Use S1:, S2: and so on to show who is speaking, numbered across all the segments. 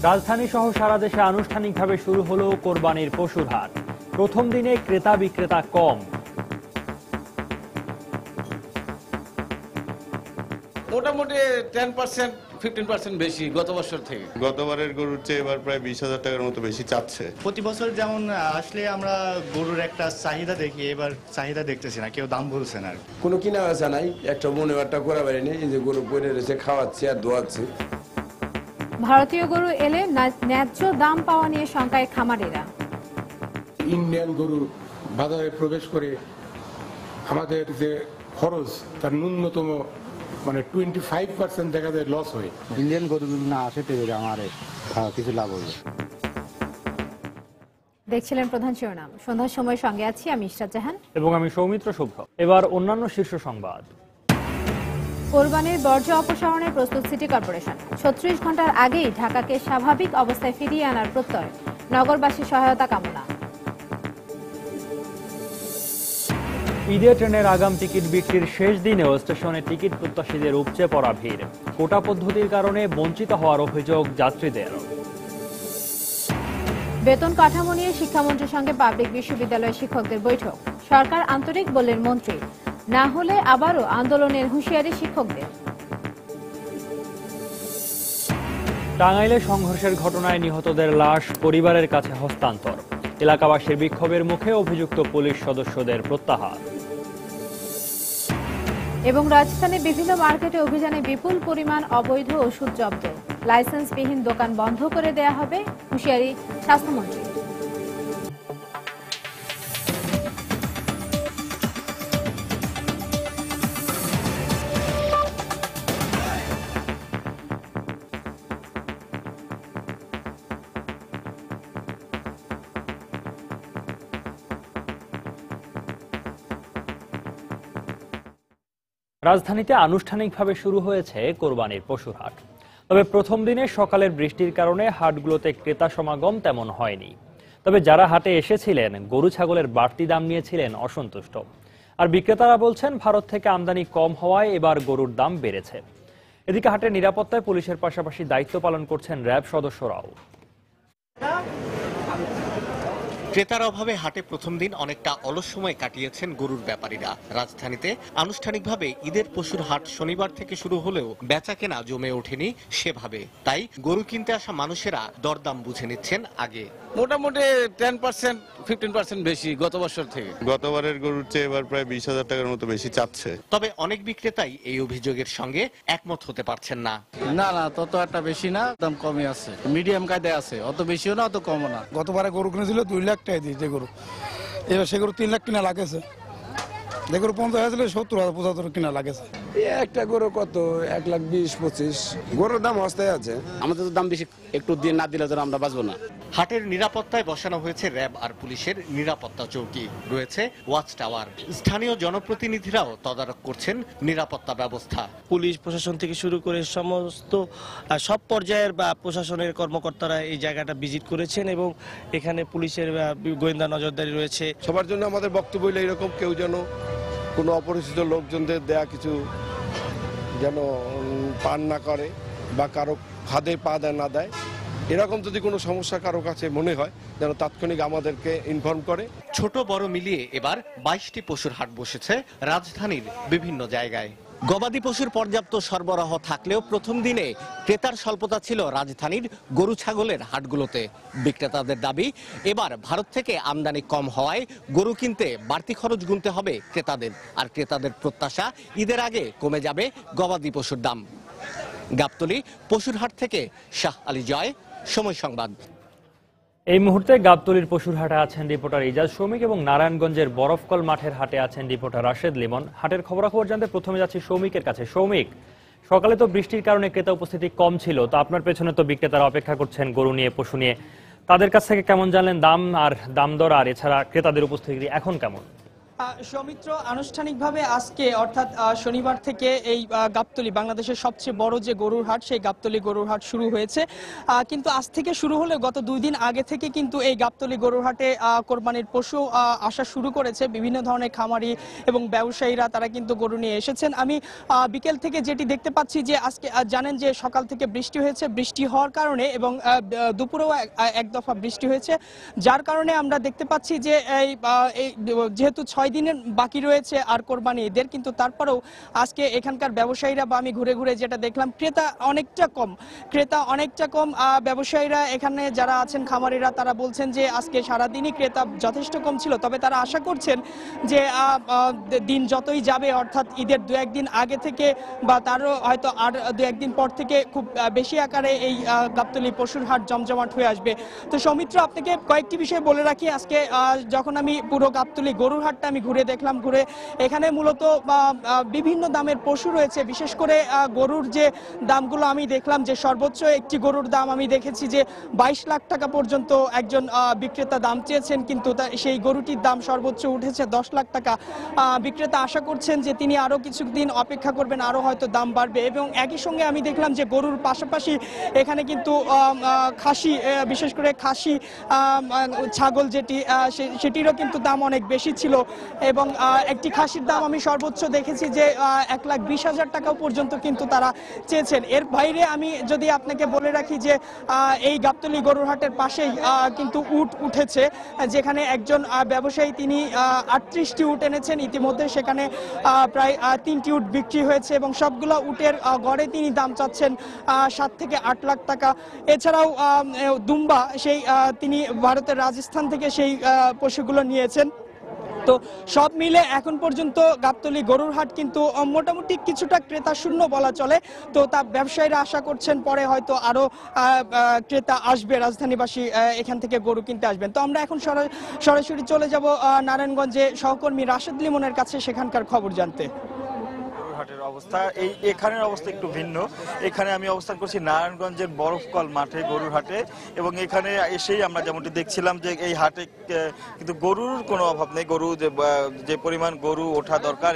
S1: রাজধানী সহ সারা দেশে আনুষ্ঠানিকভাবে শুরু হলো কোরবানির পশুর হাট। প্রথম দিনে ক্রেতা বিক্রেতা কম।
S2: মোটামুটি 10% 15% বেশি গত বছর থেকে।
S3: গতবারের গরুর চেয়ে এবার প্রায় 20,000 টাকার মতো বেশি চাচ্ছে।
S4: প্রতি বছর যেমন আসলে আমরা গরুর একটা চাহিদা দেখি, এবার চাহিদা দেখতেছি না, কেউ দাম বলছে না।
S5: কোনো কিনা বেচা নাই, একটা মনে একটা করা পারিনি, এই যে গরু পরে রয়েছে, খাওয়াচ্ছি আর ধোয়াচ্ছি।
S6: ভারতীয় গরু এলে ন্যায্য দাম পাওয়া নিয়ে শঙ্কায় খামারিরা।
S7: ইন্ডিয়ান গরু বাজারে প্রবেশ করে আমাদের যে খরচ তার ন্যূনতম 25% দেখা যায় লস হয়।
S8: ইন্ডিয়ান গরু না আসে আমার কিছু লাভ হবে।
S6: দেখছিলেন প্রধান শিরোনাম। সন্ধ্যার সময় সঙ্গে আছি আমি ইশরাত জাহান
S1: এবং আমি সৌমিত্র শুভ্র। এবার অন্যান্য শীর্ষ সংবাদ।
S6: কোরবানির বর্জ্য অপসারণে প্রস্তুত সিটি কর্পোরেশন। 36 ঘন্টার আগেই ঢাকাকে স্বাভাবিক অবস্থায় ফিরিয়ে আনার প্রত্যয়। নগরবাসীর সহায়তা কামনা।
S1: ঈদে ট্রেনের আগাম টিকিট বিক্রির শেষ দিনেও স্টেশনে টিকিট প্রত্যাশীদের উপচে পড়া ভিড়। কোটা পদ্ধতির কারণে বঞ্চিত হওয়ার অভিযোগ যাত্রীদের।
S6: বেতন কাঠামো নিয়ে শিক্ষামন্ত্রীর সঙ্গে পাবলিক বিশ্ববিদ্যালয় শিক্ষকদের বৈঠক। সরকার আন্তরিক বললেন মন্ত্রী, না হলে আবারও আন্দোলনের হুঁশিয়ারি শিক্ষকদের।
S1: টাঙ্গাইলে সংঘর্ষের ঘটনায় নিহতদের লাশ পরিবারের কাছে হস্তান্তর। এলাকাবাসীর বিক্ষোভের মুখে অভিযুক্ত পুলিশ সদস্যদের প্রত্যাহার।
S6: এবং রাজধানীর বিভিন্ন মার্কেটে অভিযানে বিপুল পরিমাণ অবৈধ ওষুধ জব্দ। লাইসেন্সবিহীন দোকান বন্ধ করে দেয়া হবে, হুঁশিয়ারি স্বাস্থ্যমন্ত্রী।
S1: রাজধানীতে আনুষ্ঠানিকভাবে শুরু হয়েছে কোরবানির পশুর হাট। তবে প্রথম দিনে সকালের বৃষ্টির কারণে হাটগুলোতে ক্রেতা সমাগম তেমন হয়নি। তবে যারা হাটে এসেছিলেন গরু ছাগলের বাড়তি দাম নিয়েছিলেন অসন্তুষ্ট। আর বিক্রেতারা বলছেন ভারত থেকে আমদানি কম হওয়ায় এবার গরুর দাম বেড়েছে। এদিকে হাটের নিরাপত্তায় পুলিশের পাশাপাশি দায়িত্ব পালন করছেন র্যাব সদস্যরাও।
S9: ক্রেতার অভাবে হাটে প্রথম দিন অনেকটা অলস সময় কাটিয়েছেন গরুর ব্যাপারীরা। রাজধানীতে আনুষ্ঠানিকভাবে ঈদের পশুর হাট শনিবার থেকে শুরু হলেও বেচাকেনা জমে ওঠেনি সেভাবে। তাই গরু কিনতে আসা মানুষেরা দরদাম বুঝে নিচ্ছেন আগে।
S2: মোটামুটি 10% 15% বেশি গত বছর থেকে।
S3: গতবারের গরুর চেয়ে এবার প্রায় 20,000 টাকার মতো বেশি চাচ্ছে।
S9: তবে অনেক বিক্রেতাই এই অভিযোগের সঙ্গে একমত হতে পারছেন না।
S10: না তত একটা বেশি না, দাম কমই আছে, মিডিয়াম কায়দায় আছে, অত বেশিও না অত কমও না।
S7: গতবারে গরু কিনেছিল 2 লাখ টাকা দিয়ে, যে গরু এবার সে গরু 3 লাখ কিনা লাগেছে, যে গরু 50,000 70,000 75 কিনা লাগেছে।
S5: একটা গরু কত 1,20,25 গরুর দাম হস্তায় আছে।
S10: আমাদের তো দাম বেশি, একটু দিয়ে না দিলে তো আমরা বাঁচবো না।
S9: হাটের নিরাপত্তায় বসানো হয়েছে র্যাব আর পুলিশের নিরাপত্তা চৌকি, রয়েছে ওয়াচ টাওয়ার। স্থানীয় জনপ্রতিনিধিরাও তদারক করছেন নিরাপত্তা ব্যবস্থা।
S10: পুলিশ প্রশাসন থেকে শুরু করে সমস্ত সব পর্যায়ের বা প্রশাসনের কর্মকর্তারা এই জায়গাটা ভিজিট করেছেন এবং এখানে পুলিশের গোয়েন্দা নজরদারি রয়েছে।
S11: সবার জন্য আমাদের বক্তব্য হলো এরকম, কেউ যেন কোনো অপরিচিত লোকজনদের দেয়া কিছু যেন পান না করে বা কারো ফাঁদে পা না দেয়। এরকম যদি কোনো সমস্যা কারো কাছে মনে হয় যেন তাৎক্ষণিক আমাদেরকে ইনফর্ম করে।
S9: ছোট বড় মিলিয়ে এবার 22টি পশুর হাট বসেছে রাজধানীর বিভিন্ন জায়গায়। গবাদি পশুর পর্যাপ্ত সরবরাহ থাকলেও প্রথম দিনে ক্রেতার স্বল্পতা ছিল রাজধানীর গরু ছাগলের হাটগুলোতে। বিক্রেতাদের দাবি, এবার ভারত থেকে আমদানি কম হওয়ায় গরু কিনতে বাড়তি খরচ গুনতে হবে ক্রেতাদের। আর ক্রেতাদের প্রত্যাশা, ঈদের আগে কমে যাবে গবাদি পশুর দাম। গাবতলী পশুর হাট থেকে শাহ আলী জয়, সময় সংবাদ।
S1: এই মুহূর্তে গাবতলীর পশুর হাটে আছেন রিপোর্টার ইজাজ সৌমিক এবং নারায়ণগঞ্জের বরফকল মাঠের হাটে আছেন রিপোর্টার রাশেদ লিমন। হাটের খবরাখবর জানতে প্রথমে যাচ্ছি সৌমিকের কাছে। সৌমিক, সকালে তো বৃষ্টির কারণে ক্রেতা উপস্থিতি কম ছিল, তো আপনার পেছনে তো বিক্রেতারা অপেক্ষা করছেন গরু নিয়ে, পশু নিয়ে। তাদের কাছ থেকে কেমন জানলেন দাম আর দাম দর, আর এছাড়া ক্রেতাদের উপস্থিতি এখন কেমন?
S12: সৌমিত্র, আনুষ্ঠানিকভাবে আজকে অর্থাৎ শনিবার থেকে এই গাবতলী বাংলাদেশের সবচেয়ে বড় যে গরুর হাট, সেই গাবতলী গরুর হাট শুরু হয়েছে। কিন্তু আজ থেকে শুরু হলে গত 2 দিন আগে থেকে কিন্তু এই গাবতলী গরুর হাটে কোরবানির পশু আসা শুরু করেছে। বিভিন্ন ধরনের খামারি এবং ব্যবসায়ীরা তারা কিন্তু গরু নিয়ে এসেছেন। আমি বিকেল থেকে যেটি দেখতে পাচ্ছি যে আজকে জানেন যে সকাল থেকে বৃষ্টি হয়েছে, বৃষ্টি হওয়ার কারণে এবং দুপুরেও এক দফা বৃষ্টি হয়েছে, যার কারণে আমরা দেখতে পাচ্ছি যে এই যেহেতু 6 দিনের বাকি রয়েছে আর কোরবানি ঈদের, কিন্তু তারপরেও আজকে এখানকার ব্যবসায়ীরা বা আমি ঘুরে ঘুরে যেটা দেখলাম ক্রেতা অনেকটা কম। ব্যবসায়ীরা এখানে যারা আছেন খামারিরা তারা বলছেন যে আজকে সারাদিনই ক্রেতা যথেষ্ট কম ছিল, তবে তারা আশা করছেন যে দিন যতই যাবে অর্থাৎ ঈদের 2-1 দিন আগে থেকে বা তারও হয়তো আর 2-1 দিন পর থেকে খুব বেশি আকারে এই গাবতলী পশুর হাট জমজমাট হয়ে আসবে। তো সৌমিত্র, আপনাকে কয়েকটি বিষয় বলে রাখি। আজকে যখন আমি পুরো গাবতলী গরুর হাটটা আমি ঘুরে দেখলাম, এখানে মূলত বিভিন্ন দামের পশু রয়েছে। বিশেষ করে গরুর যে দামগুলো আমি দেখলাম যে সর্বোচ্চ একটি গরুর দাম আমি দেখেছি যে 22 লাখ টাকা পর্যন্ত একজন বিক্রেতা দাম চেয়েছেন, কিন্তু সেই গরুটির দাম সর্বোচ্চ উঠেছে 10 লাখ টাকা। বিক্রেতা আশা করছেন যে তিনি আরও কিছুদিন অপেক্ষা করবেন, আরও হয়তো দাম বাড়বে। এবং একই সঙ্গে আমি দেখলাম যে গরুর পাশাপাশি এখানে কিন্তু খাসি, বিশেষ করে খাসি ছাগল সেটিরও কিন্তু দাম অনেক বেশি ছিল। এবং একটি খাসির দাম আমি সর্বোচ্চ দেখেছি যে 1,20,000 টাকা পর্যন্ত কিন্তু তারা চেয়েছেন। এর বাইরে আমি যদি আপনাকে বলে রাখি যে এই গাবতলী গরুর হাটের পাশেই কিন্তু উট উঠেছে, যেখানে একজন ব্যবসায়ী তিনি 38টি উট এনেছেন। ইতিমধ্যে সেখানে প্রায় 3টি উট বিক্রি হয়েছে এবং সবগুলো উটের গড়ে তিনি দাম চাচ্ছেন 7 থেকে 8 লাখ টাকা। এছাড়াও দুম্বা, সেই তিনি ভারতের রাজস্থান থেকে সেই পশুগুলো নিয়েছেন। তো সব মিলে এখন পর্যন্ত গাবতলী গরুর হাট কিন্তু মোটামুটি কিছুটা ক্রেতা শূন্য বলা চলে। তো তা ব্যবসায়ীরা আশা করছেন পরে হয়তো আরো ক্রেতা আসবে, রাজধানীবাসী এখান থেকে গরু কিনতে আসবেন। তো আমরা এখন সরাসরি চলে যাব নারায়ণগঞ্জে সহকর্মী রাশেদ লিমনের কাছে সেখানকার খবর জানতে।
S13: হাটের অবস্থা এখানের অবস্থা একটু ভিন্ন। এখানে আমি অবস্থান করছি নারায়ণগঞ্জের বরফকল মাঠে, গরুর হাটে, এবং এখানে এসেই আমরা যেমনটি দেখছিলাম যে এই হাটে কিন্তু গরুর কোনো অভাব নেই। গরু যে পরিমাণ গরু ওঠা দরকার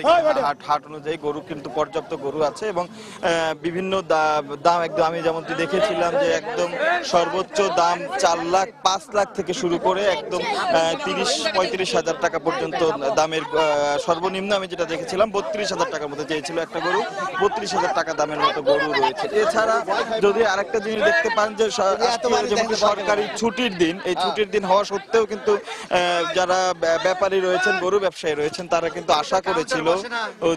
S13: হাট অনুযায়ী গরু কিন্তু পর্যাপ্ত গরু আছে এবং বিভিন্ন দাম একদম আমি যেমনটি দেখেছিলাম যে একদম সর্বোচ্চ দাম 4 লাখ 5 লাখ থেকে শুরু করে একদম 30-35 হাজার টাকা পর্যন্ত দামের। সর্বনিম্ন আমি যেটা দেখেছিলাম 32,000 টাকার মধ্যে চেয়েছিল একটা গরু, 32,000 টাকা দামের মতো গরু রয়েছে। এছাড়া যদি আরেকটা জিনিস দেখতে পান যে যেমন সরকারি ছুটির দিন, এই ছুটির দিন হওয়া সত্ত্বেও কিন্তু যারা ব্যাপারী রয়েছেন, গরু ব্যবসায়ী রয়েছেন, তারা কিন্তু আশা করেছিল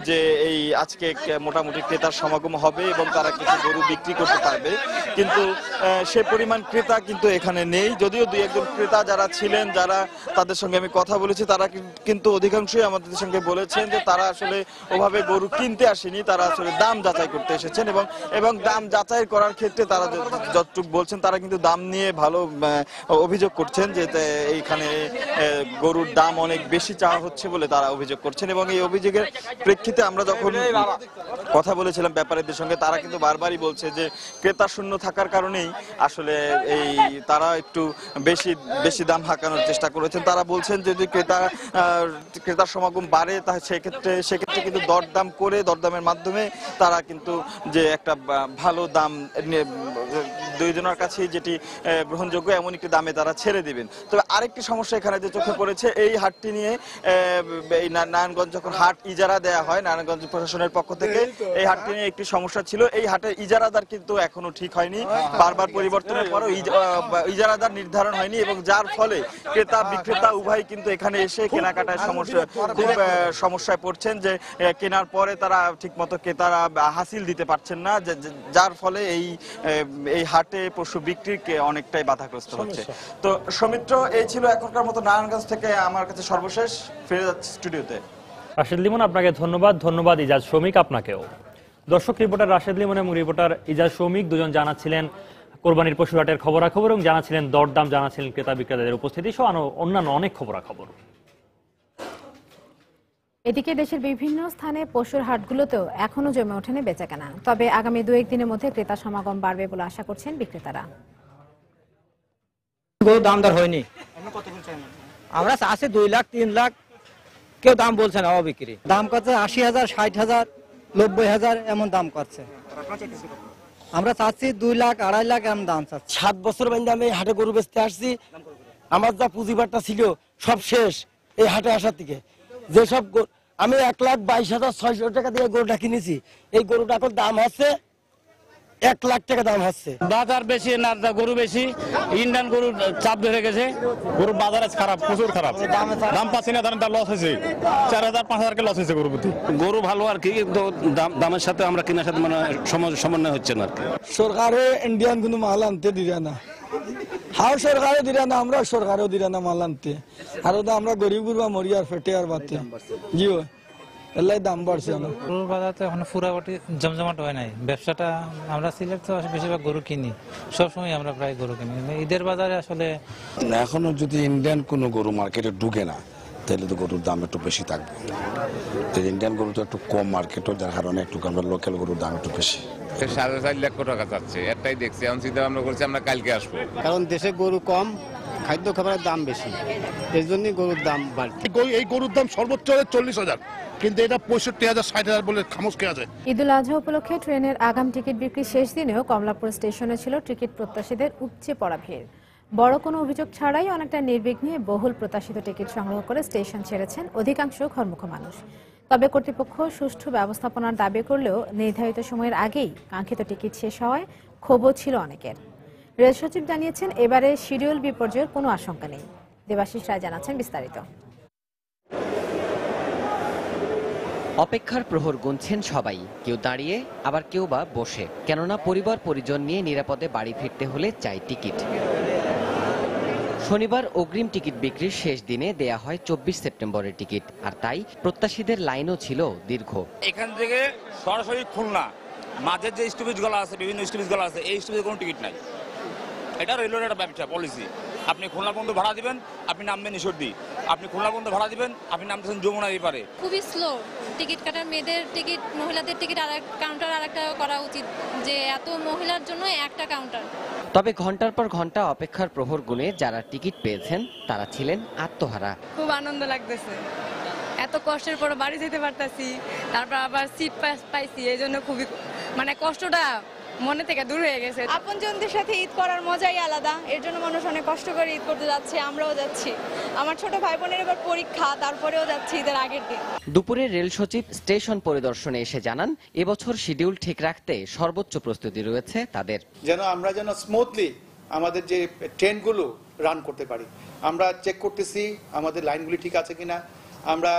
S13: যে এই আজকে মোটামুটি ক্রেতার সমাগম হবে এবং তারা কিছু গরু বিক্রি করতে পারবে, কিন্তু সে পরিমাণ ক্রেতা কিন্তু এখানে নেই। যদিও 2-1 জন ক্রেতা যারা ছিলেন, যারা তাদের সঙ্গে আমি কথা বলেছি, তারা কিন্তু অধিকাংশই আমাদের সঙ্গে বলেছেন যে তারা আসলে ওভাবে গরু কিনতে আসেনি, তারা আসলে দাম যাচাই করতে এসেছেন এবং দাম যাচাই করার ক্ষেত্রে তারা যতটুকু বলছেন তারা কিন্তু দাম নিয়ে ভালো অভিযোগ করছেন যে এইখানে গরুর দাম অনেক বেশি চাওয়া হচ্ছে বলে তারা অভিযোগ করছেন। এবং এই অভিযোগের প্রেক্ষিতে আমরা যখন কথা বলেছিলাম ব্যাপারীদের সঙ্গে, তারা কিন্তু বারবারই বলছে যে ক্রেতা শূন্য থাকার কারণেই আসলে এই তারা একটু বেশি দাম হাঁকানোর চেষ্টা করেছেন। তারা বলছেন যদি ক্রেতার সমাগম বাড়ে তাহলে সেক্ষেত্রে কিন্তু দরদামের মাধ্যমে তারা কিন্তু যে একটা ভালো দাম দুইজনের কাছে যেটি গ্রহণযোগ্য এমন একটি দামে তারা ছেড়ে দিবেন। তবে আরেকটি সমস্যা এখানে যে চোখে পড়েছে, এই হাটটি নিয়ে এই নারায়ণগঞ্জ যখন হাট ইজারা দেয়া হয় নারায়ণগঞ্জ প্রশাসনের পক্ষ থেকে, এই হাটটি নিয়ে একটি সমস্যা ছিল। এই হাটের ইজারাদার কিন্তু এখনো ঠিক হয়নি, বারবার পরিবর্তনের পরও ইজারাদার নির্ধারণ হয়নি এবং যার ফলে ক্রেতা বিক্রেতা উভয় কিন্তু এখানে এসে কেনাকাটায় খুব সমস্যায় পড়ছেন যে কেনার পরে তারা ঠিকমতো ক্রেতারা হাসিল দিতে পারছেন না, যার ফলে এই হাটে পশু বিক্রিকে অনেকটাই বাধাগ্রস্ত হচ্ছে। তো সৌমিত্র, এই ছিল এখনকার মতো নারায়ণগঞ্জ থেকে আমার কাছে সর্বশেষ। ফিরে যাচ্ছি স্টুডিওতে।
S1: রাশেদ লিমন, আপনাকে ধন্যবাদ ইজাজ শৌমিক আপনাকেও। দর্শক, রিপোর্টার রাশেদ লিমন এবং রিপোর্টার ইজাজ শৌমিক দুজন জানাচ্ছিলেন কোরবানির পশুর হাটের খবরাখবর এবং জানাচ্ছিলেন দরদাম, জানাচ্ছিলেন ক্রেতা বিক্রেতাদের উপস্থিতি সহ অন্যান্য অনেক খবরাখবর।
S6: এদিকে দেশের বিভিন্ন স্থানে পশুর হাটগুলোতেও এখনো জমে ওঠেনি বেচাকেনা, তবে আগামী 2-1 দিনের মধ্যে ক্রেতা সমাগম বাড়বে বলে আশা করছেন বিক্রেতারা।
S14: গরু দাম দর হয়নি, আমরা চাষে 2 লাখ 3 লাখ কেউ দাম বলছে না অবিক্রি। দাম করছে ৮০,০০০, ৬০,০০০, ৯০,০০০ এমন দাম করছে। আমরা চাচ্ছি ২ লাখ, ২.৫ লাখ এমন দাম চাচ্ছি।
S10: 7 বছর বাইন্দা আমি হাটে গরু বেচতে আসছি, আমার যা পুঁজিবারটা ছিল সব শেষ এই হাটে আসার থেকে। যেসব আমি ১,২২,৬০০ টাকা দিয়ে গরুটা কিনেছি, এই গরুটা এখন দাম হচ্ছে ১ লাখ টাকা দাম হচ্ছে।
S15: বাজার বেশি না, গরু বেশি, ইন্ডিয়ান গরু চাপ ধরে গেছে, গরু বাজারে খারাপ, প্রচুর খারাপ, দাম পাচ্ছি না, দাম লস হয়েছে, ৪,০০০, ৫,০০০ লস হয়েছে গরু প্রতি।
S16: গরু ভালো আর কি, কিন্তু দামের সাথে আমরা কেনার সাথে মানে সমন্বয় হচ্ছে না আর কি।
S17: সরকারে ইন্ডিয়ান কোনো মাল আনতে দিবে না, হাও সরকারও দিবে না, আমরা সরকারও দিবে না মাল আনতে। আর আমরা গরিব গুরবা মরি আর ফেটে আর বাতে জি এলাই দাম বাড়ছে।
S18: গরুর বাজার তো এখন পুরাপুরি জমজমাট হয় নাই। ব্যবসাটা আমরা সিলেট তো বেশিরভাগ গরু কিনি, সবসময় আমরা প্রায় গরু কিনি। ঈদের বাজারে আসলে
S16: এখনো যদি ইন্ডিয়ান কোনো গরু মার্কেটে ঢুকে না, তাহলে তো গরুর দাম একটু বেশি থাকবে। ইন্ডিয়ান গরু তো একটু কম মার্কেটও, যার কারণে একটু আমরা লোকাল গরুর দাম একটু বেশি।
S19: 4.5 লাখ টাকা যাচ্ছে, একটাই দেখছি, এখন চিন্তা ভাবনা করছি আমরা কালকে আসবো।
S8: কারণ দেশে গরু কম, খাদ্য খাবারের দাম বেশি, এই জন্যই গরুর দাম বাড়ছে।
S20: এই গরুর দাম সর্বোচ্চ 40,000, কিন্তু এটা 65,000, 60,000 বলে খামোশ খেয়ে আছে।
S6: ঈদুল আজহা উপলক্ষে ট্রেনের আগাম টিকিট বিক্রি শেষ দিনেও কমলাপুর স্টেশনে ছিল টিকিট প্রত্যাশীদের উপচে পড়া ভিড়। বড় কোনো অভিযোগ ছাড়াই অনেকটা নির্বিঘ্নে বহুল প্রত্যাশিত টিকিট সংগ্রহ করে স্টেশন ছেড়েছেন অধিকাংশ ঘরমুখ মানুষ। তবে কর্তৃপক্ষ সুষ্ঠু ব্যবস্থাপনার দাবি করলেও নির্ধারিত সময়ের আগেই কাঙ্ক্ষিত টিকিট শেষ হওয়ায় ক্ষোভও ছিল অনেকের। রেল সচিব জানিয়েছেন, এবারে শিডিউল বিপর্যয়ের কোনো আশঙ্কা নেই। দেবাশিস রায় জানাচ্ছেন বিস্তারিত।
S21: অপেক্ষার প্রহর গুনছেন সবাই, কেউ দাঁড়িয়ে আবার কেউ বা বসে, কেননা পরিবার পরিজন নিয়ে নিরাপদে বাড়ি ফিরতে হলে চাই টিকিট। শনিবার অগ্রিম টিকিট বিক্রির শেষ দিনে দেয়া হয় 24 সেপ্টেম্বরের টিকিট, আর তাই প্রত্যাশীদের লাইনও ছিল দীর্ঘ।
S22: এখান থেকে সরাসরি খুলনা মাঝের যে স্টপেজগুলো আছে, বিভিন্ন স্টপেজগুলো আছে, এই স্টপেজে কোনো টিকিট নাই। এটা রেলওয়ের একটা ব্যবসা পলিসি। আপনি খুলনা পর্যন্ত ভাড়া দিবেন, আপনি নামবেন ঈশ্বরদী, আপনি খুলনা পর্যন্ত ভাড়া দিবেন, আপনি নামতেছেন যমুনা এপারে।
S23: খুবই স্লো টিকিট কাটার, মেয়েদের টিকিট, মহিলাদের টিকিট আর কাউন্টার আর একটা করা উচিত, যে এত মহিলার জন্য একটা কাউন্টার।
S21: তবে ঘন্টার পর ঘন্টা অপেক্ষার প্রহর গুনে যারা টিকিট পেয়েছেন তারা ছিলেন আত্মহারা।
S24: খুব আনন্দ লাগতেছে, এত কষ্টের পর বাড়ি যেতে পারতাছি, তারপর আবার সিট পাইছি, এই জন্য খুবই কষ্টটা মনে থেকে দূর হয়ে গেছে।
S25: আপনজনদের সাথে ঈদ করার মজাই আলাদা, এর জন্য মানুষ অনেক কষ্ট করে ঈদ করতে যাচ্ছে, আমরাও যাচ্ছি। আমার ছোট ভাই বোনের এবার পরীক্ষা, তারপরেও যাচ্ছি ঈদের আগের দিন।
S21: দুপুরে রেল সচিব স্টেশন পরিদর্শনে এসে জানান, এবছর শিডিউল ঠিক রাখতে সর্বোচ্চ প্রস্তুতি রয়েছে তাদের।
S26: আমরা যেন স্মুথলি আমাদের যে ট্রেনগুলো রান করতে পারি। আমরা চেক করতেছি আমাদের লাইনগুলি ঠিক আছে কিনা, আমরা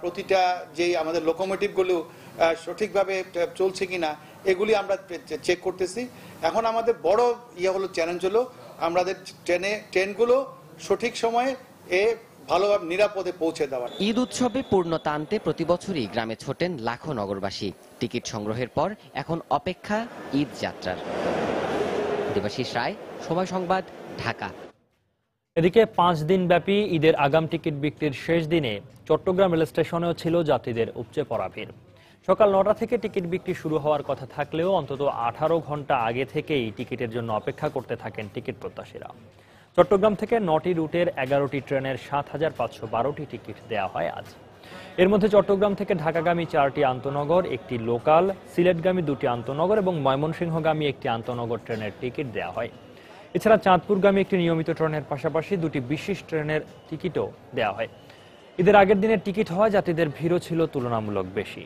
S26: প্রতিটা যে আমাদের লোকোমোটিভগুলো সঠিকভাবে চলছে কিনা এগুলি আমরা চেক করতেছি। এখন আমাদের বড় হলো চ্যালেঞ্জ হলো আমাদের ট্রেনগুলো সঠিক সময়ে ভালোভাবে নিরাপদে পৌঁছে দেওয়া।
S21: ঈদ উৎসবে পূর্ণতা আনতে প্রতি বছরই গ্রামে ছোটেন লাখো নগরবাসী। টিকিট সংগ্রহের পর এখন অপেক্ষা ঈদ যাত্রার। দেবাশিস রায়, সময় সংবাদ, ঢাকা।
S1: এদিকে 5 দিন ব্যাপী ঈদের আগাম টিকিট বিক্রির শেষ দিনে চট্টগ্রাম রেল স্টেশনেও ছিল যাত্রীদের উপচে পড়া ভিড়। সকাল 9টা থেকে টিকিট বিক্রি শুরু হওয়ার কথা থাকলেও অন্তত 18 ঘন্টা আগে থেকেই টিকিটের জন্য অপেক্ষা করতে থাকেন টিকিট প্রত্যাশীরা। চট্টগ্রাম থেকে 9টি রুটের 11টি ট্রেনের 7,512টি টিকিট দেওয়া হয় আজ। এর মধ্যে চট্টগ্রাম থেকে ঢাকাগামী 4টি আন্তনগর, একটি লোকাল, সিলেটগামী 2টি আন্তনগর এবং ময়মনসিংহগামী একটি আন্তনগর ট্রেনের টিকিট দেওয়া হয়। এছাড়া চাঁদপুরগামী একটি নিয়মিত ট্রেনের পাশাপাশি 2টি বিশেষ ট্রেনের টিকিটও দেওয়া হয়। ঈদের আগের দিনের টিকিট হওয়া যাত্রীদের ভিড়ও ছিল তুলনামূলক বেশি।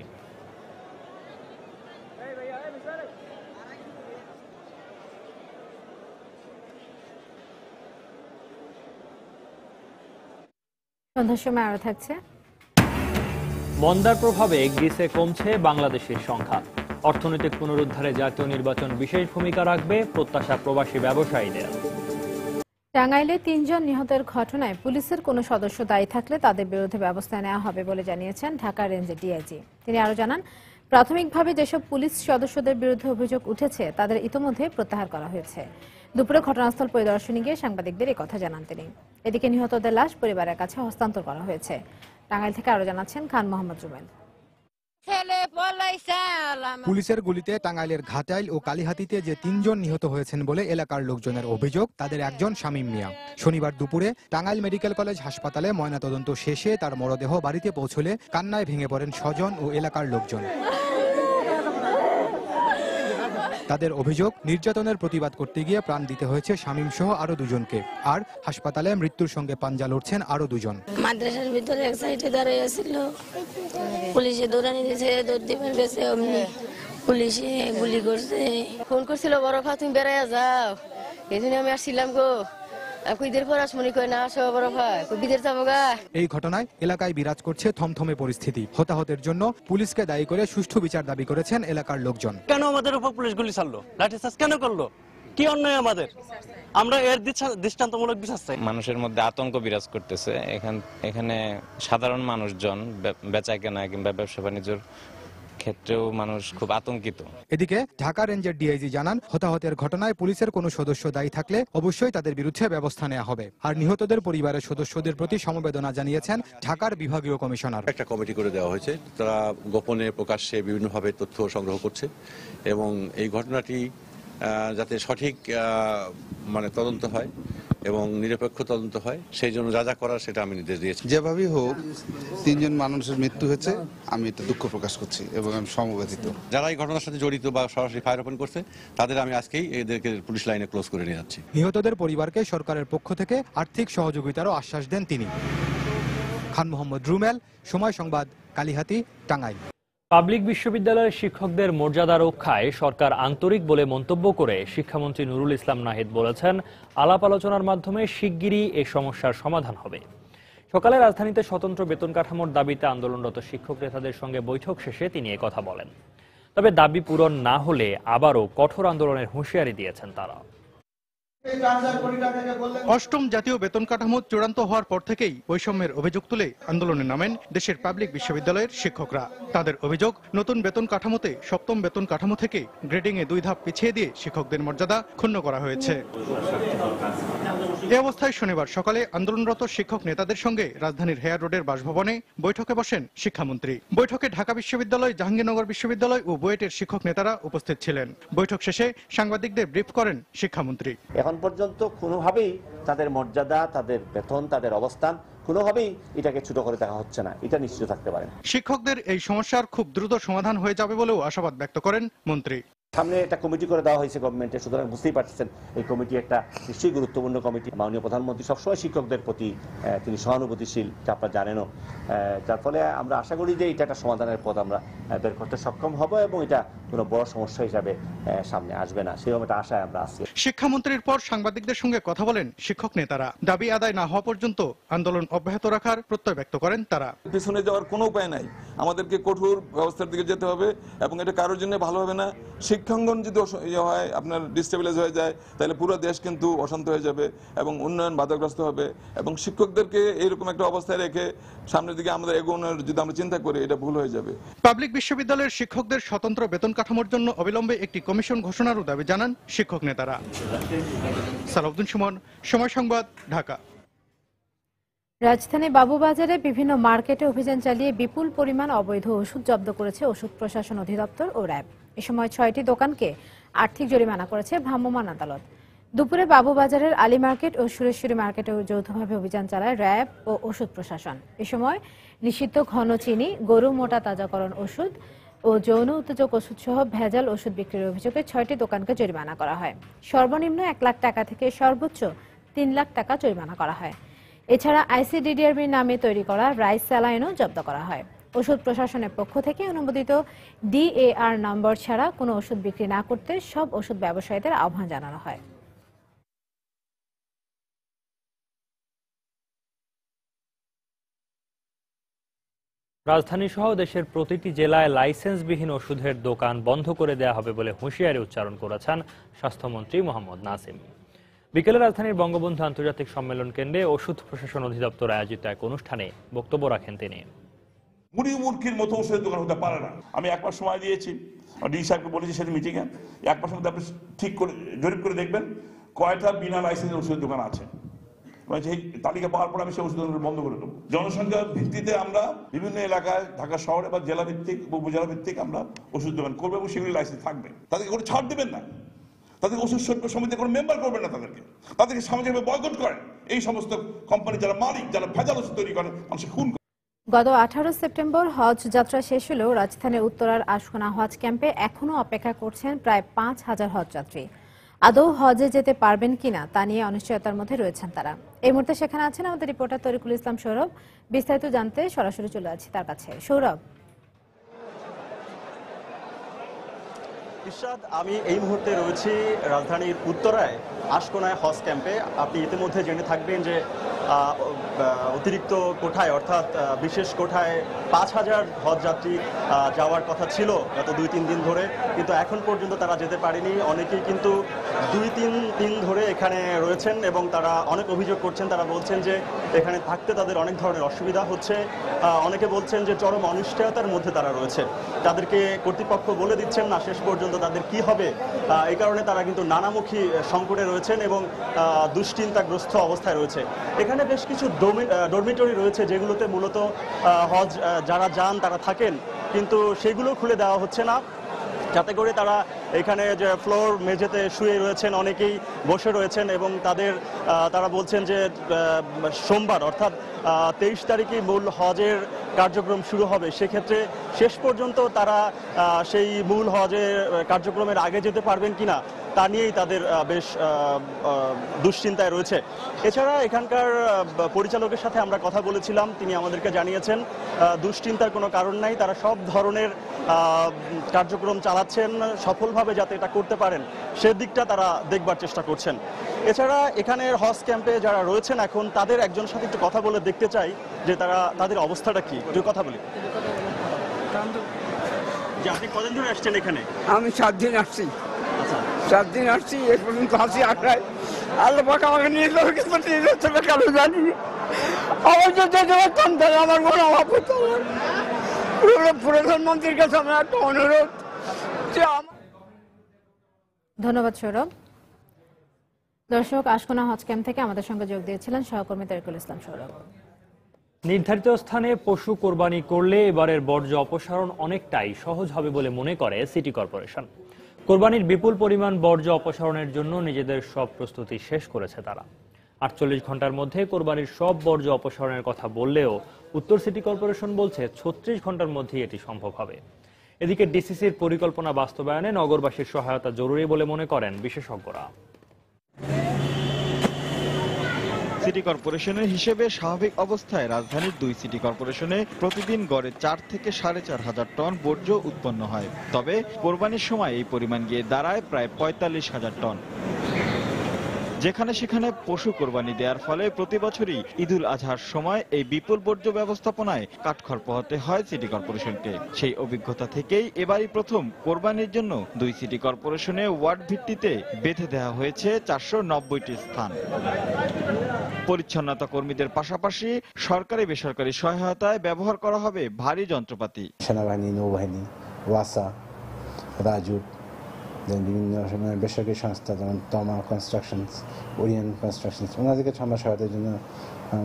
S6: সন্ধ্যার সময় আরো থাকছে।
S1: মন্দার প্রভাবে গ্রিসে কমছে বাংলাদেশের সংখ্যা। অর্থনৈতিক পুনরুদ্ধারে জাতীয় নির্বাচন বিশেষ ভূমিকা রাখবে, প্রত্যাশা প্রবাসী ব্যবসায়ীদের।
S6: টাঙ্গাইলে 3 জন নিহতের ঘটনায় পুলিশের কোনো সদস্য দায়ী থাকলে তাদের বিরুদ্ধে ব্যবস্থা নেওয়া হবে বলে জানিয়েছেন ঢাকা রেঞ্জের ডিআইজি। তিনি আরো জানান, প্রাথমিকভাবে যেসব পুলিশ সদস্যদের বিরুদ্ধে অভিযোগ উঠেছে তাদের ইতোমধ্যে প্রত্যাহার করা হয়েছে। দুপুরে ঘটনাস্থল পরিদর্শনে গিয়ে সাংবাদিকদের এই কথা জানান তিনি। এদিকে নিহতদের লাশ পরিবারের কাছে হস্তান্তর করা হয়েছে। টাঙ্গাইল থেকে আরো জানাচ্ছেন খান মোহাম্মদ জুমেল।
S2: পুলিশের গুলিতে টাঙ্গাইলের ঘাটাইল ও কালিহাতীতে যে ৩ জন নিহত হয়েছেন বলে এলাকার লোকজনের অভিযোগ, তাদের একজন শামীম মিয়া। শনিবার দুপুরে টাঙ্গাইল মেডিকেল কলেজ হাসপাতালে ময়নাতদন্ত শেষে তার মরদেহ বাড়িতে পৌঁছলে কান্নায় ভেঙে পড়েন স্বজন ও এলাকার লোকজন। তাদের অভিযোগ, নির্যাতনের প্রতিবাদ করতে গিয়ে প্রাণ দিতে হয়েছে শামীম সহ আরো দুজনকে, আর হাসপাতালে মৃত্যুর সঙ্গে পাঞ্জা লড়ছেন আরো দুজন।
S3: মাদ্রাসার ভিতরে এক সাইডে দাঁড়িয়ে ছিল, পুলিশে দৌড়ানি দিয়েছে, দৌড় দিবেন গেছে, অমনি পুলিশে গুলি করছে। ফোন করছিল, বড় খা তুমি বেড়াই যাও, এই জন্য আমি আসছিলাম গো।
S2: এই ঘটনায় এলাকায় বিরাজ করছে থমথমে পরিস্থিতি। হতাহতের জন্য পুলিশকে দায়ী করে সুষ্ঠু বিচার দাবি করেছেন এলাকার লোকজন।
S4: কেন আমাদের উপর পুলিশ গুলি চাললো, লাঠিচার্জ কেন করলো, কি অন্যায় আমাদের? আমরা এর দৃষ্টান্তমূলক বিচার চাই।
S5: মানুষের মধ্যে আতঙ্ক বিরাজ করতেছে। এখানে সাধারণ মানুষজন বেচা কেনা কিংবা ব্যবসা বাণিজ্যের ক্ষেত্রেও মানুষ খুব আতঙ্কিত।
S2: এদিকে ঢাকা রেঞ্জের ডিআইজি জানান, হতাহতের ঘটনায় পুলিশের কোনো সদস্য দায়ী থাকলে অবশ্যই তাদের বিরুদ্ধে ব্যবস্থা নেওয়া হবে। আর নিহতদের পরিবারের সদস্যদের প্রতি সমবেদনা জানিয়েছেন ঢাকার বিভাগীয় কমিশনার।
S7: একটা কমিটি করে দেওয়া হয়েছে, তারা গোপনে প্রকাশ্যে বিভিন্নভাবে তথ্য সংগ্রহ করছে এবং এই ঘটনাটি যাতে সঠিক তদন্ত হয় এবং নিরপেক্ষ তদন্ত হয়, সেই জন্য যা যা করার সেটা আমি নির্দেশ দিয়েছি।
S11: যেভাবেই হোক ৩ জন মানুষের মৃত্যু হয়েছে, আমি এটা দুঃখ প্রকাশ করছি এবং আমি সমবেদিত।
S7: যারা এই ঘটনার সাথে জড়িত বা সরাসরি ফায়ার ওপেন করছে, তাদের আমি আজকেই এদেরকে পুলিশ লাইনে ক্লোজ করে নিয়ে যাচ্ছি।
S2: নিহতদের পরিবারকে সরকারের পক্ষ থেকে আর্থিক সহযোগিতারও আশ্বাস দেন তিনি। খান মোহাম্মদ রুমেল, সময় সংবাদ, কালিহাতী, টাঙ্গাইল।
S1: পাবলিক বিশ্ববিদ্যালয়ের শিক্ষকদের মর্যাদা রক্ষায় সরকার আন্তরিক বলে মন্তব্য করে শিক্ষামন্ত্রী নুরুল ইসলাম নাহিদ বলেছেন, আলাপ আলোচনার মাধ্যমে শিগগিরই এই সমস্যার সমাধান হবে। সকালে রাজধানীতে স্বতন্ত্র বেতন কাঠামোর দাবিতে আন্দোলনরত শিক্ষক নেতাদের সঙ্গে বৈঠক শেষে তিনি কথা বলেন। তবে দাবি পূরণ না হলে আবারও কঠোর আন্দোলনের হুঁশিয়ারি দিয়েছেন তারা।
S27: অষ্টম জাতীয় বেতন কাঠামো চূড়ান্ত হওয়ার পর থেকেই বৈষম্যের অভিযোগ তুলে আন্দোলনে নামেন দেশের পাবলিক বিশ্ববিদ্যালয়ের শিক্ষকরা। তাদের অভিযোগ, নতুন বেতন কাঠামোতে সপ্তম বেতন কাঠামো থেকে গ্রেডিং এ 2 ধাপ পিছিয়ে দিয়ে শিক্ষকদের মর্যাদা ক্ষুণ্ণ করা হয়েছে। এই অবস্থায় শনিবার সকালে আন্দোলনরত শিক্ষক নেতাদের সঙ্গে রাজধানীর হেয়ার রোডের বাসভবনে বৈঠকে বসেন শিক্ষামন্ত্রী। বৈঠকে ঢাকা বিশ্ববিদ্যালয়, জাহাঙ্গীরনগর বিশ্ববিদ্যালয় ও বুয়েটের শিক্ষক নেতারা উপস্থিত ছিলেন। বৈঠক শেষে সাংবাদিকদের ব্রিফ করেন শিক্ষামন্ত্রী।
S28: এখন পর্যন্ত কোনোভাবেই তাদের মর্যাদা, তাদের বেতন, তাদের অবস্থান কোনোভাবেই এটাকে ছোট করে দেখা হচ্ছে না, এটা নিশ্চিত থাকতে পারেন।
S27: শিক্ষকদের এই সমস্যার খুব দ্রুত সমাধান হয়ে যাবে বলেও আশাবাদ ব্যক্ত করেন মন্ত্রী।
S28: সামনে একটা কমিটি করে দেওয়া হয়েছে গভর্নমেন্টে, সুতরাং বুঝতেই পারছেন এই কমিটি একটা নিশ্চয়ই গুরুত্বপূর্ণ কমিটি। মাননীয় প্রধানমন্ত্রী সবসময় শিক্ষকদের প্রতি তিনি সহানুভূতিশীল, আপনারা জানেনও, যার ফলে আমরা আশা করি যে এটা একটা সমাধানের পথ আমরা বের করতে সক্ষম হব এবং এটা কোনো বড় সমস্যা হিসাবে সামনে আসবে না, সেরকম একটা আশায় আমরা আছি।
S27: শিক্ষামন্ত্রীর পর সাংবাদিকদের সঙ্গে কথা বলেন শিক্ষক নেতারা। দাবি আদায় না হওয়া পর্যন্ত আন্দোলন অব্যাহত রাখার প্রত্যয় ব্যক্ত করেন তারা।
S29: পিছনে যাওয়ার কোনো উপায় নাই, আমাদেরকে কঠোর ব্যবস্থার দিকে যেতে হবে এবং এটা কারোর জন্য ভালো হবে না। শিক্ষাঙ্গন যদি হয়, আপনার ডিস্টেবিলাইজ হয়ে যায়, তাহলে পুরো দেশ কিন্তু অশান্ত হয়ে যাবে এবং উন্নয়ন বাধাগ্রস্ত হবে। এবং শিক্ষকদেরকে এইরকম একটা অবস্থায় রেখে সামনের দিকে আমাদের এগোনোর যদি আমরা চিন্তা করি, এটা ভুল হয়ে যাবে।
S27: পাবলিক বিশ্ববিদ্যালয়ের শিক্ষকদের স্বতন্ত্র বেতন কাঠামোর জন্য অবিলম্বে একটি কমিশন ঘোষণারও দাবি জানান শিক্ষক নেতারা। সালাউদ্দিন সুমন, সময় সংবাদ, ঢাকা।
S6: রাজধানী বাবুবাজারে বিভিন্ন মার্কেটে অভিযান চালিয়ে বিপুল পরিমাণ অবৈধ ওষুধ জব্দ করেছে ওষুধ প্রশাসন অধিদপ্তর ও র্যাব। এ সময় 6টি দোকানকে আর্থিক জরিমানা করেছে ভ্রাম্যমাণ আদালত। দুপুরে বাবুবাজারের আলী মার্কেট ও সুরেশ্বরী মার্কেটে যৌথভাবে অভিযান চালায় র্যাব ও ওষুধ প্রশাসন। এ সময় নিষিদ্ধ ঘন চিনি, গরু মোটা তাজাকরণ ওষুধ ও যৌন উত্তেজক ওষুধ সহ ভেজাল ওষুধ বিক্রির অভিযোগে 6টি দোকানকে জরিমানা করা হয়। সর্বনিম্ন 1 লাখ টাকা থেকে সর্বোচ্চ 3 লাখ টাকা জরিমানা করা হয়। এছাড়া আইসিডিডিআরবি নামে তৈরি করা রাইস স্যালাইনও জব্দ করা হয়। ওষুধ প্রশাসনের পক্ষ থেকে অনুমোদিত DAR নম্বর ছাড়া কোনো ওষুধ বিক্রি না করতে সব ওষুধ ব্যবসায়ীদের আহ্বান জানানো হয়।
S1: রাজধানী সহ দেশের প্রতিটি জেলায় লাইসেন্সবিহীন ওষুধের দোকান বন্ধ করে দেওয়া হবে বলে হুঁশিয়ারি উচ্চারণ করেছেন স্বাস্থ্যমন্ত্রী মোহাম্মদ নাসিম। বিকেলে রাজধানীর বঙ্গবন্ধু আন্তর্জাতিক সম্মেলন কেন্দ্রে ওষুধ প্রশাসন অধিদপ্তর আয়োজিত এক অনুষ্ঠানে বক্তব্য রাখেন তিনি।
S30: মুড়ি মুরগির মতো ওষুধের দোকান হতে পারে না। আমি 1 মাস সময় দিয়েছি, ডিসি সাহেবকে বলেছি সেটা মিটিংয়ে, 1 মাসের মধ্যে আপনি ঠিক করে জরিপ করে দেখবেন কয়টা বিনা লাইসেন্সের ওষুধের দোকান আছে। সেই তালিকা পাওয়ার পর আমি সেই ওষুধ বন্ধ করে দেবো। জনসংখ্যার ভিত্তিতে আমরা বিভিন্ন এলাকায় ঢাকা শহরে বা জেলা ভিত্তিক উপজেলা ভিত্তিক আমরা ওষুধ দোকান করবো এবং সেগুলি লাইসেন্স থাকবে। তাদেরকে কোনো ছাড় দেবেন না, তাদের ওষুধ শিল্প সমিতির কোনো মেম্বার করবেন না, তাদেরকে সামাজিকভাবে বয়কট করেন। এই সমস্ত কোম্পানি যারা মালিক, যারা ভেজাল ওষুধ তৈরি করে, মানুষকে খুন করে।
S6: গত 18 সেপ্টেম্বর হজ যাত্রা শেষ হলেও রাজধানীর উত্তরার আশকোনা হজ ক্যাম্পে এখনও অপেক্ষা করছেন প্রায় 5000 হজযাত্রী। আদৌ হজে যেতে পারবেন কিনা তা নিয়ে অনিশ্চয়তার মধ্যে রয়েছেন তারা। এই মুহূর্তে সেখানে আছেন আমাদের রিপোর্টার তরিকুল ইসলাম সৌরভ। বিস্তারিত জানতে সরাসরি চলে যাচ্ছি তার কাছে। সৌরভ,
S9: ইরশাদ, আমি এই মুহূর্তে রয়েছি রাজধানীর উত্তরায় আশকোনায় হজ ক্যাম্পে। আপনি ইতিমধ্যে জেনে থাকবেন যে অতিরিক্ত কোঠায় অর্থাৎ বিশেষ কোঠায় 5000 হজযাত্রী যাওয়ার কথা ছিল গত 2-3 দিন ধরে, কিন্তু এখন পর্যন্ত তারা যেতে পারেনি। অনেকেই কিন্তু 2-3 দিন ধরে এখানে রয়েছেন এবং তারা অনেক অভিযোগ করছেন। তারা বলছেন যে এখানে থাকতে তাদের অনেক ধরনের অসুবিধা হচ্ছে। অনেকে বলছেন যে চরম অনিশ্চয়তার মধ্যে তারা রয়েছে, তাদেরকে কর্তৃপক্ষ বলে দিচ্ছেন না শেষ পর্যন্ত তাদের কি হবে। এই কারণে তারা কিন্তু নানামুখী সংকটে রয়েছেন এবং দুশ্চিন্তাগ্রস্ত অবস্থায় রয়েছে। এখানে বেশ কিছু ডরমিটরি রয়েছে যেগুলোতে মূলত হজ যারা যান তারা থাকেন, কিন্তু সেগুলো খুলে দেওয়া হচ্ছে না, যাতে করে তারা এখানে যে ফ্লোর মেঝেতে শুয়ে রয়েছেন, অনেকেই বসে রয়েছেন এবং তারা বলছেন যে সোমবার অর্থাৎ 23 তারিখে মূল হজের কার্যক্রম শুরু হবে। সেক্ষেত্রে শেষ পর্যন্ত তারা সেই মূল হজের কার্যক্রমের আগে যেতে পারবেন কিনা তা নিয়েই তাদের বেশ দুশ্চিন্তায় রয়েছে। এছাড়া এখানকার পরিচালকের সাথে আমরা কথা বলেছিলাম, তিনি আমাদেরকে জানিয়েছেন দুশ্চিন্তার কোনো কারণ নাই, তারা সব ধরনের কার্যক্রম চালাচ্ছেন সফলভাবে, যাতে এটা করতে পারেন সেদিকটা তারা দেখবার চেষ্টা করছেন। এছাড়া এখানের হজ ক্যাম্পে যারা রয়েছেন এখন, তাদের একজন সাথে একটু কথা বলে দেখতে চাই যে তাদের অবস্থাটা কি। একটু কথা বলি। যে আপনি কদিন ধরে আসছেন এখানে?
S10: আমি 7 দিন আসছি।
S9: আচ্ছা,
S10: 7 দিন আসছি, এ পর্যন্ত আসি আটটায়। আল্লাহ পাক আমাকে নিয়ে যাবে, কিন্তু নিয়ে যাচ্ছে না কেন জানি। আমার যদি যেতে পারতাম তাহলে আমার কোনো অভাব হতো না। প্রধানমন্ত্রীর কাছে আমার একটা অনুরোধ যে
S6: ধন্যবাদ সৌরভ। দর্শক, আশকোনা হজ ক্যাম্প থেকে আমাদের সঙ্গে যোগ দিয়েছিলেন সহকর্মী তরিকুল ইসলাম সৌরভ।
S1: নির্ধারিত স্থানে পশু কোরবানি করলে এবারের বর্জ্য অপসারণ অনেকটাই সহজ হবে বলে মনে করে সিটি কর্পোরেশন। কোরবানির বিপুল পরিমাণ বর্জ্য অপসারণের জন্য নিজেদের সব প্রস্তুতি শেষ করেছে তারা। 48 ঘন্টার মধ্যে কোরবানির সব বর্জ্য অপসারণের কথা বললেও উত্তর সিটি কর্পোরেশন বলছে 36 ঘন্টার মধ্যেই এটি সম্ভব হবে। এদিকে ডিসিসির পরিকল্পনা বাস্তবায়নে নগরবাসীর সহায়তা জরুরি বলে মনে করেন বিশেষজ্ঞরা।
S12: সিটি কর্পোরেশনের হিসেবে স্বাভাবিক অবস্থায় রাজধানীর 2 সিটি কর্পোরেশনে প্রতিদিন গড়ে 4 থেকে 4,500 টন বর্জ্য উৎপন্ন হয়। তবে কোরবানির সময় এই পরিমাণ গিয়ে দাঁড়ায় প্রায় 45,000 টন। যেখানে সেখানে পশু কোরবানি দেওয়ার ফলে প্রতি বছরই ঈদুল আজহার সময় এই বিপুল বর্জ্য ব্যবস্থাপনায় কাঠখড় পোহাতে হয় সিটি কর্পোরেশনকে। সেই অভিজ্ঞতা থেকেই এবারই প্রথম কোরবানির জন্য 2 সিটি কর্পোরেশনে ওয়ার্ড ভিত্তিতে বেঁধে দেওয়া হয়েছে 490টি স্থান। পরিচ্ছন্নতা কর্মীদের পাশাপাশি সরকারি বেসরকারি সহায়তায় ব্যবহার করা হবে ভারী যন্ত্রপাতি।
S13: সেনাবাহিনী, নৌবাহিনী, ওয়াসা, রাজু, বিভিন্ন সময় বেসরকারি সংস্থা যেমন তমা কনস্ট্রাকশনস, ওরিয়েন্ট কনস্ট্রাকশনস, ওনাদের কাছে আমরা সহায়তার জন্য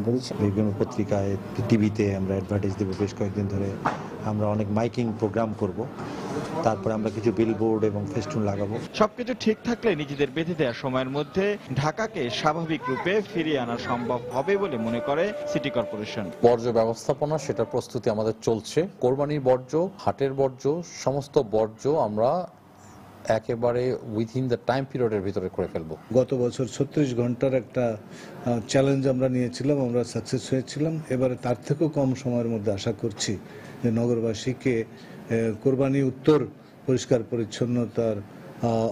S13: বলেছি। বিভিন্ন পত্রিকায়, টিভিতে আমরা অ্যাডভার্টাইজ দেবো। বেশ কয়েকদিন ধরে আমরা অনেক মাইকিং প্রোগ্রাম করব, তারপরে আমরা কিছু বিলবোর্ড এবং ফেস্টুন লাগাবো।
S12: সবকিছু ঠিক থাকলে নিজেদের বেঁধে দেওয়ার সময়ের মধ্যে ঢাকাকে স্বাভাবিক রূপে ফিরিয়ে আনা সম্ভব হবে বলে মনে করে সিটি কর্পোরেশন।
S14: বর্জ্য ব্যবস্থাপনা, সেটার প্রস্তুতি আমাদের চলছে। কোরবানির বর্জ্য, হাটের বর্জ্য, সমস্ত বর্জ্য আমরা একেবারে উইথিন দ্য টাইম পিরিয়ডের ভিতরে করে ফেলবো।
S15: গত বছর 36 ঘন্টার একটা চ্যালেঞ্জ আমরা নিয়েছিলাম, আমরা সাকসেস হয়েছিলাম। এবারে তার থেকেও কম সময়ের মধ্যে আশা করছি যে নগরবাসীকে কোরবানি উত্তর পরিষ্কার পরিচ্ছন্নতার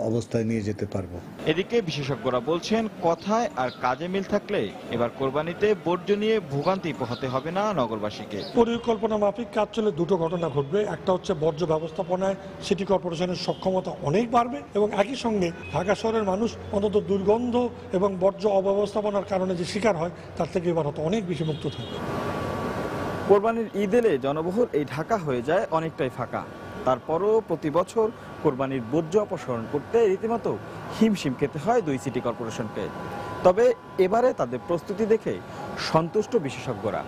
S15: অবস্থায় নিয়ে যেতে পারবো।
S12: এদিকে বিশেষজ্ঞরা বলছেন কথায় আর কাজে মিল থাকলে এবার কোরবানিতে বর্জ্য নিয়ে ভোগান্তি পোহাতে হবে না নগরবাসীকে।
S16: পরিকল্পনা মাফিক কাজ চলে দুটো ঘটনা ঘটবে। একটা হচ্ছে বর্জ্য ব্যবস্থাপনায় সিটি কর্পোরেশনের সক্ষমতা অনেক বাড়বে এবং একই সঙ্গে ঢাকা শহরের মানুষ অন্তত দুর্গন্ধ এবং বর্জ্য অব্যবস্থাপনার কারণে যে শিকার হয় তার থেকে এবার হয়তো অনেক বেশি মুক্ত থাকবে।
S12: কোরবানির ঈদ এলে জনবহুল এই ঢাকা হয়ে যায় অনেকটাই ফাঁকা। তারপরও প্রতি বছর কোরবানির বর্জ্য অপসারণ করতে রীতিমতো হিমশিম খেতে হয় দুই সিটি কর্পোরেশনকে। তবে এবারে তাদের প্রস্তুতি দেখে সন্তুষ্ট বিশেষজ্ঞরা।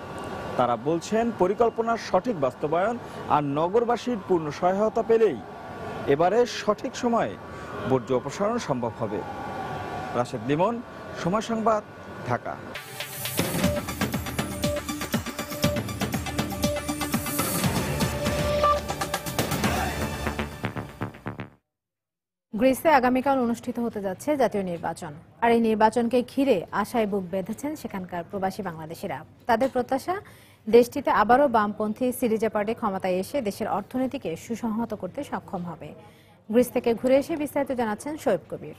S12: তারা বলছেন পরিকল্পনার সঠিক বাস্তবায়ন আর নগরবাসীর পূর্ণ সহায়তা পেলেই এবারে সঠিক সময়ে বর্জ্য অপসারণ সম্ভব হবে। রাশেদ লিমন, সময় সংবাদ, ঢাকা।
S6: গ্রিসে আগামীকাল অনুষ্ঠিত হতে যাচ্ছে জাতীয় নির্বাচন, আর এই নির্বাচনকে ঘিরে আশায় বুক বেঁধেছেন সেখানকার প্রবাসী বাংলাদেশিরা। তাদের প্রত্যাশা, দেশটিতে আবারও বামপন্থী সিরিজা পার্টি ক্ষমতায় এসে দেশের অর্থনীতিকে সুসংহত করতে সক্ষম হবে। গ্রিস থেকে ঘুরে এসে বিস্তারিত জানাচ্ছেন শোয়েব কবির।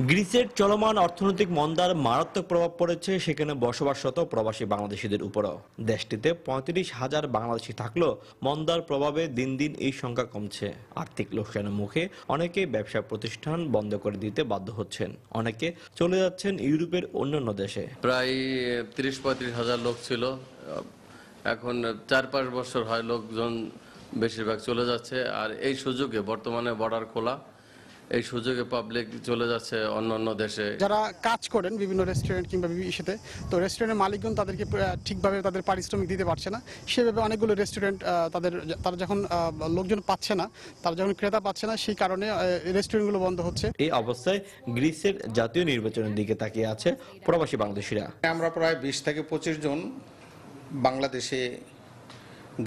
S8: গ্রিসের চলমান অর্থনৈতিক মন্দার মারাত্মক প্রভাব পড়েছে সেখানে বসবাসরত প্রবাসী বাংলাদেশিদের উপরও। দেশটিতে ৩৫,০০০ বাংলাদেশি থাকলেও মন্দার প্রভাবে দিন দিন এই সংখ্যা কমছে। আর্থিক লোকসানের মুখে অনেকে ব্যবসা প্রতিষ্ঠান বন্ধ করে দিতে বাধ্য হচ্ছেন, অনেকে চলে যাচ্ছেন ইউরোপের অন্যান্য দেশে।
S17: প্রায় ৩০-৩৫,০০০ লোক ছিল, এখন ৪-৫ বছর হয় লোকজন বেশিরভাগ চলে যাচ্ছে। আর এই সুযোগে বর্তমানে বর্ডার খোলা, এই সুযোগে পাবলিক চলে যাচ্ছে অন্য দেশে।
S18: যারা কাজ করেন বিভিন্ন রেস্টুরেন্ট কিংবা ইসেতে, তো রেস্টুরেন্টের মালিকগণ তাদেরকে ঠিকভাবে তাদের পারিশ্রমিক দিতে পারছে না। সেভাবে অনেকগুলো রেস্টুরেন্ট তারা যখন লোকজন পাচ্ছে না, তারা যখন ক্রেতা পাচ্ছে না, সেই কারণে রেস্টুরেন্টগুলো বন্ধ হচ্ছে।
S8: এই অবস্থায় গ্রিসের জাতীয় নির্বাচনের দিকে তাকিয়ে আছে প্রবাসী বাংলাদেশিরা।
S19: আমরা প্রায় ২০ থেকে ২৫ জন বাংলাদেশে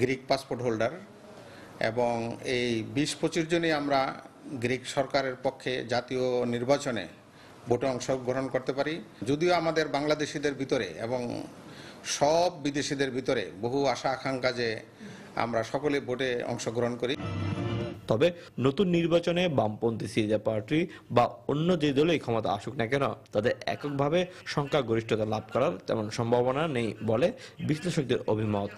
S19: গ্রিক পাসপোর্ট হোল্ডার, এবং এই ২০-২৫ জনই আমরা গ্রিক সরকারের পক্ষে জাতীয় নির্বাচনে ভোটে অংশগ্রহণ করতে পারি। যদিও আমাদের বাংলাদেশিদের ভিতরে এবং সব বিদেশিদের ভিতরে বহু আশা আকাঙ্ক্ষা যে আমরা সকলে ভোটে অংশগ্রহণ করি।
S8: তবে নতুন নির্বাচনে বামপন্থী সিরিজা পার্টি বা অন্য যে দলই ক্ষমতা আসুক না কেন, তাদের এককভাবে সংখ্যাগরিষ্ঠতা লাভ করার তেমন সম্ভাবনা নেই বলে বিশ্লেষকদের অভিমত।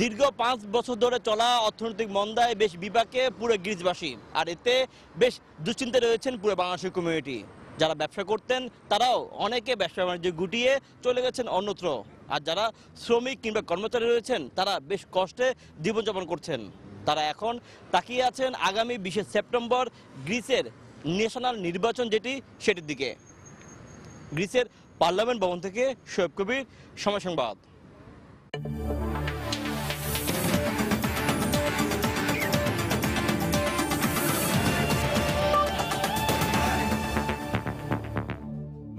S4: দীর্ঘ ৫ বছর ধরে চলা অর্থনৈতিক মন্দায় বেশ বিপাকে পুরো গ্রিসবাসী, আর এতে বেশ দুশ্চিন্তায় রয়েছেন পুরো বাংলাদেশের কমিউনিটি। যারা ব্যবসা করতেন তারাও অনেকে ব্যবসা বাণিজ্য গুটিয়ে চলে গেছেন অন্যত্র, আর যারা শ্রমিক কিংবা কর্মচারী রয়েছেন তারা বেশ কষ্টে জীবনযাপন করছেন। তারা এখন তাকিয়ে আছেন আগামী ২০ সেপ্টেম্বর গ্রিসের ন্যাশনাল নির্বাচন যেটি, সেটির দিকে। গ্রিসের পার্লামেন্ট ভবন থেকে শোয়েব কবির, সময় সংবাদ।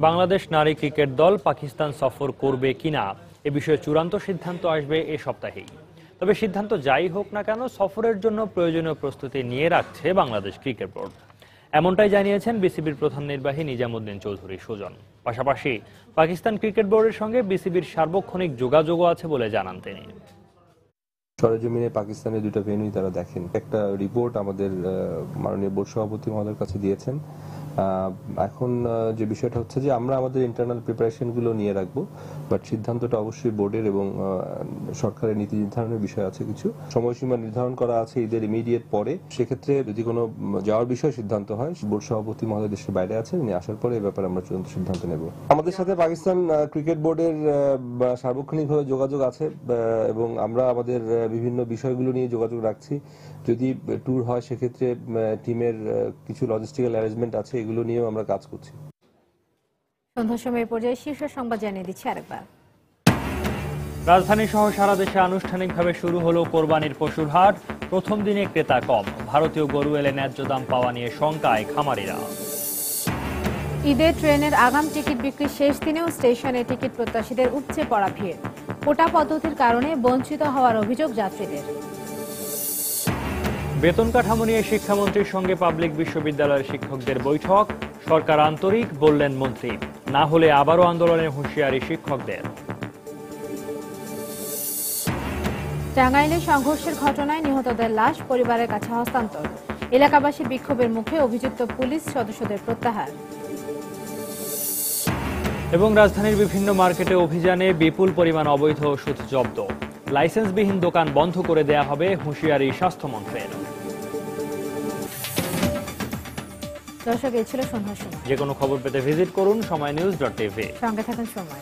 S1: বাংলাদেশ নারী ক্রিকেট দল পাকিস্তান সফর করবে কিনা এ বিষয়ে চূড়ান্ত সিদ্ধান্ত আসবে এ সপ্তাহেই। তবে সিদ্ধান্ত যাই হোক না কেন, সফরের জন্য প্রয়োজনীয় প্রস্তুতি নিয়ে রাখছে বাংলাদেশ ক্রিকেট বোর্ড। এমনটাই জানিয়েছেন বিসিবির প্রধান নির্বাহী নিজামুদ্দিন চৌধুরী সুজন। পাশাপাশি পাকিস্তান ক্রিকেট বোর্ডের সঙ্গে বিসিবির সার্বক্ষণিক যোগাযোগও আছে বলে জানান তিনি।
S20: সরেজমিনে পাকিস্তানের দুটো ভেন্যুই তারা দেখেন। একটা রিপোর্ট আমাদের মাননীয় বোর্ড সভাপতি মহোদয়ের কাছে দিয়েছেন। এখন যে বিষয়টা হচ্ছে যে আমরা আমাদের ইন্টারনাল প্রিপারেশনগুলো নিয়ে রাখবো, বাট সিদ্ধান্তটা অবশ্যই বোর্ডের এবং সরকারের নীতি নির্ধারণের বিষয় আছে। কিছু সময়সীমা নির্ধারণ করা আছে ঈদের ইমিডিয়েট পরে। সেক্ষেত্রে যদি কোনো যাওয়ার বিষয়ে সিদ্ধান্ত হয়, বোর্ড সভাপতি মহোদয় দেশের বাইরে আছেন, উনি আসার পরে এই ব্যাপারে আমরা চূড়ান্ত সিদ্ধান্ত নেব। আমাদের সাথে পাকিস্তান ক্রিকেট বোর্ডের সার্বক্ষণিকভাবে যোগাযোগ আছে এবং আমরা আমাদের বিভিন্ন বিষয়গুলো নিয়ে যোগাযোগ রাখছি। যদি ট্যুর হয় সেক্ষেত্রে টিমের কিছু লজিস্টিক্যাল অ্যারেঞ্জমেন্ট আছে, এগুলো নিয়েও আমরা কাজ করছি।
S6: সন্ধ্যার সময় পর্যায়ে শীর্ষ সংবাদ জানিয়ে দিচ্ছি আরেকবার।
S1: রাজধানী সহ সারা দেশে আনুষ্ঠানিকভাবে শুরু হলো কোরবানির পশুর হাট। প্রথম দিনে ক্রেতা কম, ভারতীয় গরু এলে ন্যায্য দাম পাওয়া নিয়ে শঙ্কায় খামারিরা।
S6: ঈদের ট্রেনের আগাম টিকিট বিক্রি শেষ দিনেও স্টেশনে টিকিট প্রত্যাশীদের উপচে পড়া ভিড়। কোটা পদ্ধতির কারণে বঞ্চিত হওয়ার অভিযোগ যাত্রীদের।
S1: বেতন কাঠামো নিয়ে শিক্ষামন্ত্রীর সঙ্গে পাবলিক বিশ্ববিদ্যালয়ের শিক্ষকদের বৈঠক। সরকার আন্তরিক, বললেন মন্ত্রী। না হলে আবারও আন্দোলনের হুঁশিয়ারি শিক্ষকদের।
S6: টাঙ্গাইলে সংঘর্ষের ঘটনায় নিহতদের লাশ পরিবারের কাছে হস্তান্তর। এলাকাবাসীর বিক্ষোভের মুখে অভিযুক্ত পুলিশ সদস্যদের প্রত্যাহার।
S1: এবং রাজধানীর বিভিন্ন মার্কেটে অভিযানে বিপুল পরিমাণ অবৈধ ওষুধ জব্দ। লাইসেন্সবিহীন দোকান বন্ধ করে দেয়া হবে, হুঁশিয়ারি স্বাস্থ্যমন্ত্রীর।
S6: দর্শক, এই ছিল সন্ধ্যার সময়।
S1: যে কোনো খবর পেতে ভিজিট করুন সময়নিউজ.tv।
S6: সঙ্গে থাকুন সময়।